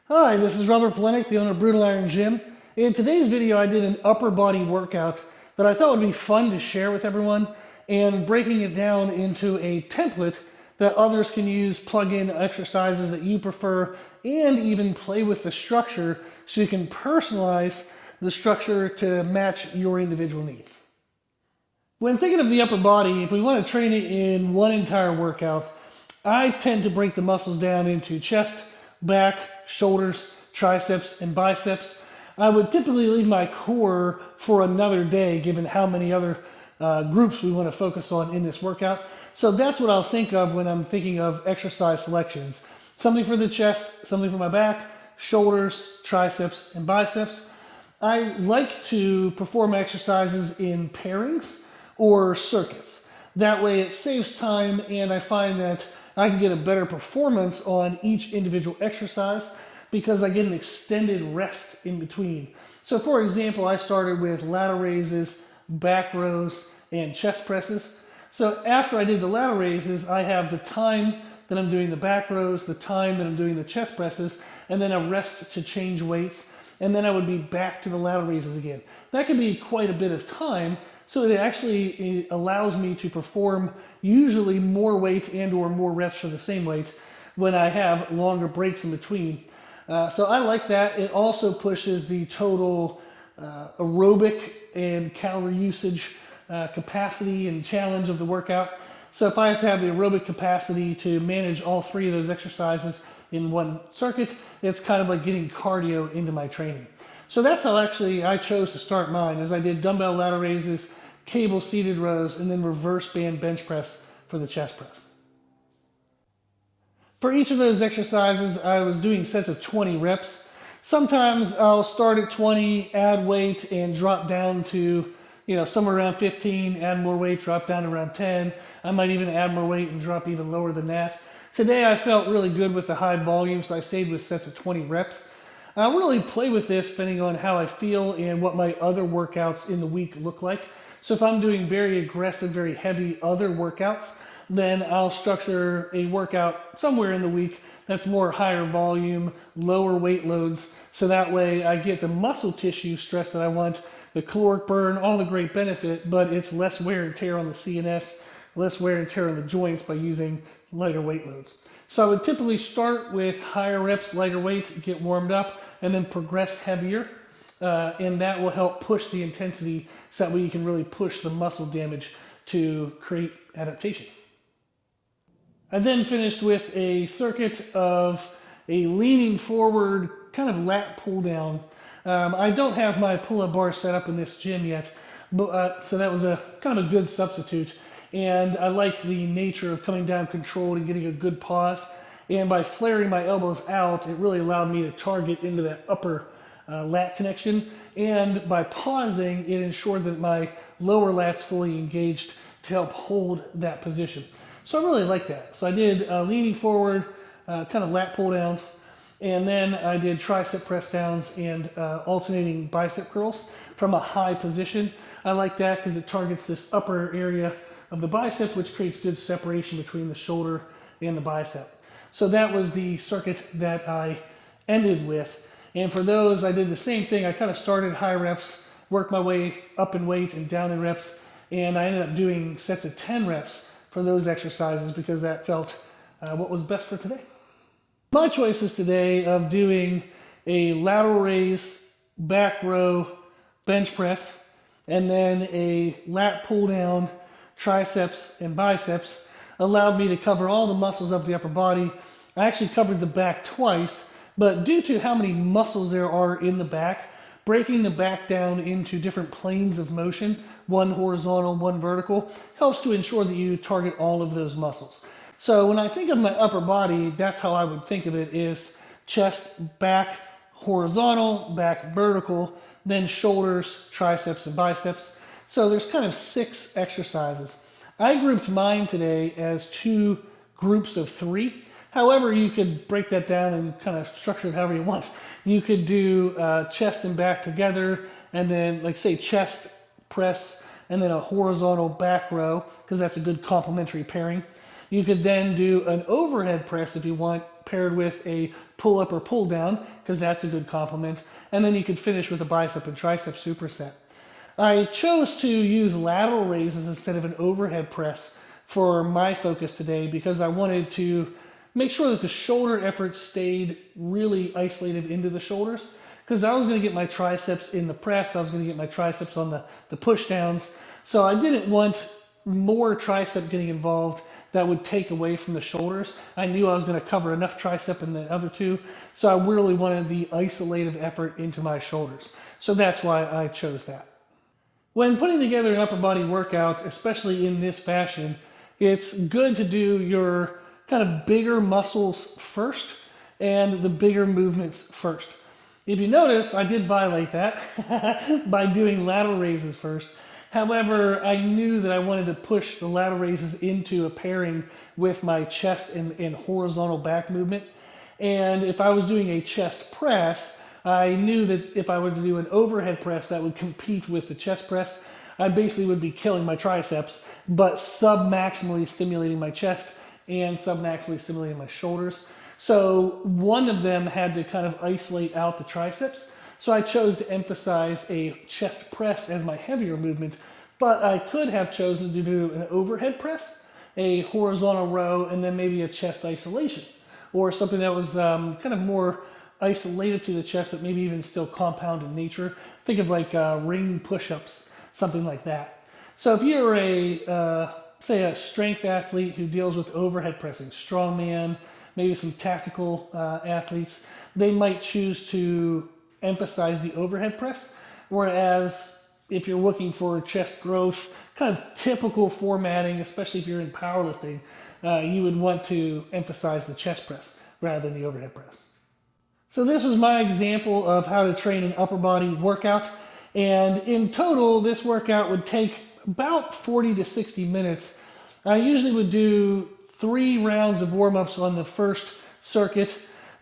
Hi, this is Robert Polenick, the owner of Brutal Iron Gym. In today's video, I did an upper body workout that I thought would be fun to share with everyone, and breaking it down into a template that others can use, plug in exercises that you prefer, and even play with the structure so you can personalize the structure to match your individual needs. When thinking of the upper body, if we want to train it in one entire workout, I tend to break the muscles down into chest, back, shoulders, triceps, and biceps. I would typically leave my core for another day, given how many other groups we want to focus on in this workout. So that's what I'll think of when I'm thinking of exercise selections. Something for the chest, something for my back, shoulders, triceps, and biceps. I like to perform exercises in pairings or circuits. That way it saves time, and I find that I can get a better performance on each individual exercise because I get an extended rest in between. So for example, I started with lateral raises, back rows, and chest presses. So after I did the lateral raises, I have the time that I'm doing the back rows, the time that I'm doing the chest presses, and then a rest to change weights, and then I would be back to the lateral raises again. That can be quite a bit of time, so it actually allows me to perform usually more weight and or more reps for the same weight when I have longer breaks in between. So I like that. It also pushes the total aerobic and calorie usage capacity and challenge of the workout. So if I have to have the aerobic capacity to manage all three of those exercises in one circuit, it's kind of like getting cardio into my training. So that's how actually I chose to start mine, as I did dumbbell lateral raises, cable seated rows, and then reverse band bench press for the chest press. For each of those exercises, I was doing sets of 20 reps. Sometimes I'll start at 20, add weight, and drop down to somewhere around 15, add more weight, drop down to around 10. I might even add more weight and drop even lower than that. Today I felt really good with the high volume, so I stayed with sets of 20 reps. I'll really play with this depending on how I feel and what my other workouts in the week look like. So if I'm doing very aggressive, very heavy other workouts, then I'll structure a workout somewhere in the week that's more higher volume, lower weight loads, so that way I get the muscle tissue stress that I want, the caloric burn, all the great benefit, but it's less wear and tear on the CNS, less wear and tear on the joints by using lighter weight loads. So I would typically start with higher reps, lighter weight, get warmed up, and then progress heavier. And that will help push the intensity so that way you can really push the muscle damage to create adaptation. I then finished with a circuit of a leaning forward kind of lat pull down. I don't have my pull-up bar set up in this gym yet, but, so that was a kind of a good substitute. And I like the nature of coming down controlled and getting a good pause. And by flaring my elbows out, it really allowed me to target into that upper lat connection. And by pausing, it ensured that my lower lat's fully engaged to help hold that position. So I really like that. So I did leaning forward, kind of lat pull downs, and then I did tricep press downs and alternating bicep curls from a high position. I like that because it targets this upper area of the bicep, which creates good separation between the shoulder and the bicep. So that was the circuit that I ended with. And for those, I did the same thing. I kind of started high reps, worked my way up in weight and down in reps, and I ended up doing sets of 10 reps for those exercises because that felt what was best for today. My choices today of doing a lateral raise, back row, bench press, and then a lat pull down, triceps and biceps allowed me to cover all the muscles of the upper body. I actually covered the back twice, but due to how many muscles there are in the back, breaking the back down into different planes of motion, one horizontal, one vertical, helps to ensure that you target all of those muscles. So when I think of my upper body, that's how I would think of it, is chest, back, horizontal, back, vertical, then shoulders, triceps, and biceps. So there's kind of 6 exercises. I grouped mine today as 2 groups of 3. However, you could break that down and kind of structure it however you want. You could do chest and back together, and then like say chest press, and then a horizontal back row, because that's a good complementary pairing. You could then do an overhead press if you want, paired with a pull up or pull down, because that's a good complement. And then you could finish with a bicep and tricep superset. I chose to use lateral raises instead of an overhead press for my focus today because I wanted to make sure that the shoulder effort stayed really isolated into the shoulders, because I was going to get my triceps in the press, I was going to get my triceps on the push downs. So I didn't want more tricep getting involved that would take away from the shoulders. I knew I was going to cover enough tricep in the other two, so I really wanted the isolative effort into my shoulders. So that's why I chose that. When putting together an upper body workout, especially in this fashion, it's good to do your kind of bigger muscles first and the bigger movements first. If you notice, I did violate that by doing lateral raises first. However, I knew that I wanted to push the lateral raises into a pairing with my chest and horizontal back movement. And if I was doing a chest press, I knew that if I were to do an overhead press that would compete with the chest press, I basically would be killing my triceps, but sub-maximally stimulating my chest and sub-maximally stimulating my shoulders. So one of them had to kind of isolate out the triceps. So I chose to emphasize a chest press as my heavier movement, but I could have chosen to do an overhead press, a horizontal row, and then maybe a chest isolation, or something that was kind of more isolated to the chest, but maybe even still compound in nature. Think of like ring push-ups, something like that. So if you're say a strength athlete who deals with overhead pressing, strongman, maybe some tactical athletes, they might choose to emphasize the overhead press. Whereas if you're looking for chest growth, kind of typical formatting, especially if you're in powerlifting, you would want to emphasize the chest press rather than the overhead press. So this was my example of how to train an upper body workout. And in total, this workout would take about 40 to 60 minutes. I usually would do 3 rounds of warm-ups on the first circuit,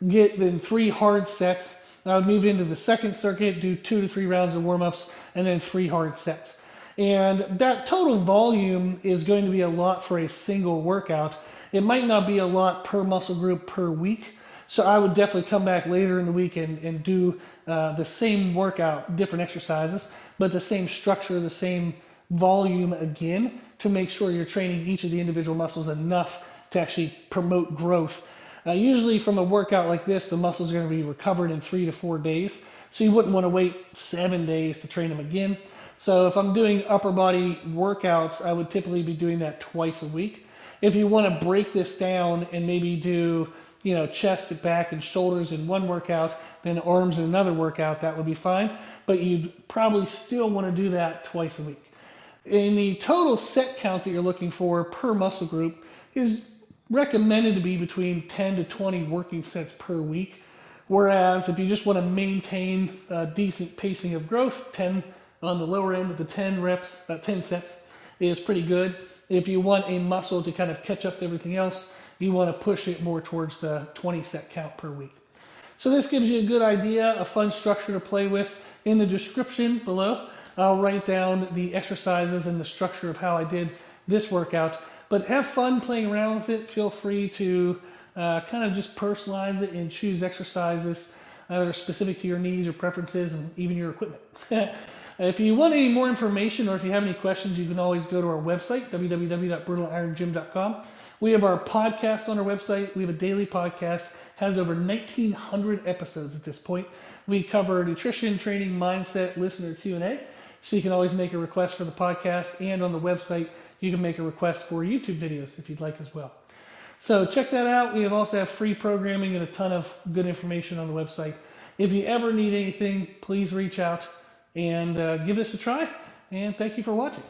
get then 3 hard sets. I would move into the second circuit, do 2 to 3 rounds of warm-ups, and then 3 hard sets. And that total volume is going to be a lot for a single workout. It might not be a lot per muscle group per week. So I would definitely come back later in the week and do the same workout, different exercises, but the same structure, the same volume again, to make sure you're training each of the individual muscles enough to actually promote growth. Usually from a workout like this, the muscles are going to be recovered in 3 to 4 days. So you wouldn't want to wait 7 days to train them again. So if I'm doing upper body workouts, I would typically be doing that twice a week. If you want to break this down and maybe do chest, back, and shoulders in one workout, then arms in another workout, that would be fine. But you'd probably still want to do that twice a week. In the total set count that you're looking for per muscle group is recommended to be between 10 to 20 working sets per week. Whereas if you just want to maintain a decent pacing of growth, 10 on the lower end of the 10 reps, 10 sets is pretty good. If you want a muscle to kind of catch up to everything else, you want to push it more towards the 20 set count per week. So this gives you a good idea, a fun structure to play with. In the description below, I'll write down the exercises and the structure of how I did this workout. But have fun playing around with it. Feel free to kind of just personalize it and choose exercises that are specific to your needs, your preferences, and even your equipment. If you want any more information or if you have any questions, you can always go to our website, www.brutalirongym.com. We have our podcast on our website. We have a daily podcast, has over 1,900 episodes at this point. We cover nutrition, training, mindset, listener Q&A. So you can always make a request for the podcast, and on the website, you can make a request for YouTube videos if you'd like as well. So check that out. We also have free programming and a ton of good information on the website. If you ever need anything, please reach out and give this a try. And thank you for watching.